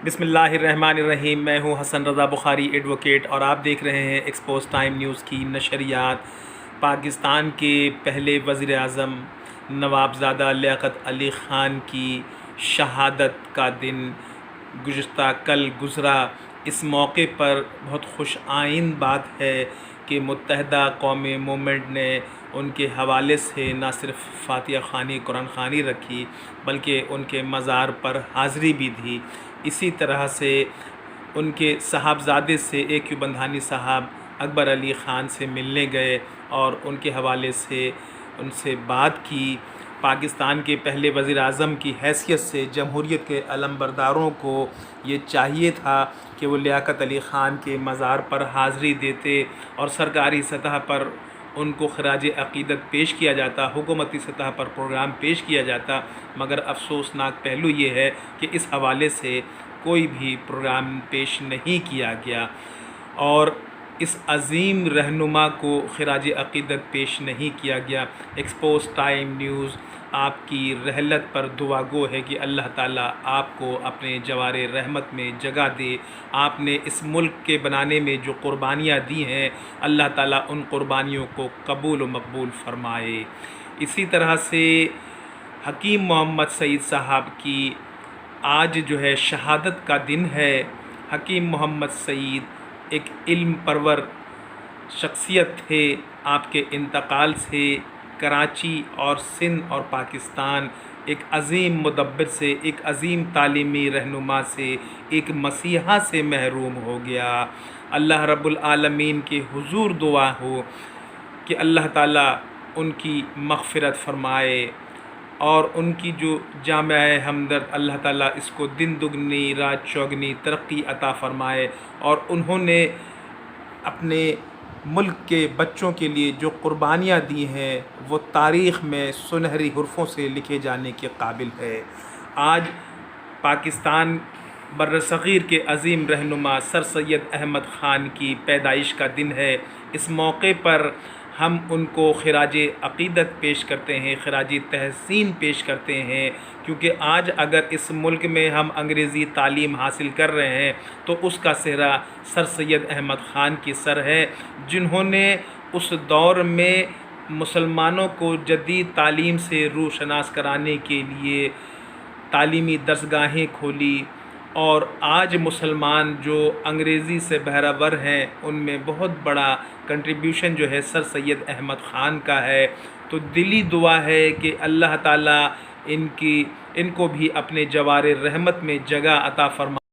بسم اللہ الرحمن الرحیم۔ میں ہوں حسن رضا بخاری ایڈوکیٹ اور آپ دیکھ رہے ہیں ایکسپوز ٹائم نیوز کی نشریات۔ پاکستان کے پہلے وزیر اعظم نواب زادہ لیاقت علی خان کی شہادت کا دن گزشتہ کل گزرا۔ اس موقع پر بہت خوش آئند بات ہے کہ متحدہ قومی موومنٹ نے ان کے حوالے سے نہ صرف فاتحہ خوانی قرآن خوانی رکھی بلکہ ان کے مزار پر حاضری بھی دی۔ اسی طرح سے ان کے صاحبزادے سے AQ بندھانی صاحب اکبر علی خان سے ملنے گئے اور ان کے حوالے سے ان سے بات کی۔ پاکستان کے پہلے وزیر اعظم کی حیثیت سے جمہوریت کے علمبرداروں کو یہ چاہیے تھا کہ وہ لیاقت علی خان کے مزار پر حاضری دیتے اور سرکاری سطح پر ان کو خراج عقیدت پیش کیا جاتا، حکومتی سطح پر پروگرام پیش کیا جاتا، مگر افسوسناک پہلو یہ ہے کہ اس حوالے سے کوئی بھی پروگرام پیش نہیں کیا گیا اور اس عظیم رہنما کو خراج عقیدت پیش نہیں کیا گیا۔ ایکسپوز ٹائم نیوز آپ کی رحلت پر دعا گو ہے کہ اللہ تعالیٰ آپ کو اپنے جوار رحمت میں جگہ دے۔ آپ نے اس ملک کے بنانے میں جو قربانیاں دی ہیں، اللہ تعالیٰ ان قربانیوں کو قبول و مقبول فرمائے۔ اسی طرح سے حکیم محمد سعید صاحب کی آج جو ہے شہادت کا دن ہے۔ حکیم محمد سعید ایک علم پرور شخصیت تھے۔ آپ کے انتقال سے کراچی اور سندھ اور پاکستان ایک عظیم مدبر سے، ایک عظیم تعلیمی رہنما سے، ایک مسیحا سے محروم ہو گیا۔ اللہ رب العالمین کے حضور دعا ہو کہ اللہ تعالیٰ ان کی مغفرت فرمائے اور ان کی جو جامع ہمدرد اللہ تعالیٰ اس کو دن دگنی رات چوگنی ترقی عطا فرمائے، اور انہوں نے اپنے ملک کے بچوں کے لیے جو قربانیاں دی ہیں وہ تاریخ میں سنہری حرفوں سے لکھے جانے کے قابل ہے۔ آج پاکستان برصغیر کے عظیم رہنما سر سید احمد خان کی پیدائش کا دن ہے۔ اس موقع پر ہم ان کو خراج عقیدت پیش کرتے ہیں، خراج تحسین پیش کرتے ہیں، کیونکہ آج اگر اس ملک میں ہم انگریزی تعلیم حاصل کر رہے ہیں تو اس کا سہرا سر سید احمد خان کی سر ہے، جنہوں نے اس دور میں مسلمانوں کو جدید تعلیم سے روشناس کرانے کے لیے تعلیمی درسگاہیں کھولی، اور آج مسلمان جو انگریزی سے بہرہ ور ہیں ان میں بہت بڑا کنٹریبیوشن جو ہے سر سید احمد خان کا ہے۔ تو دلی دعا ہے کہ اللہ تعالیٰ ان کو بھی اپنے جوار رحمت میں جگہ عطا فرمائے۔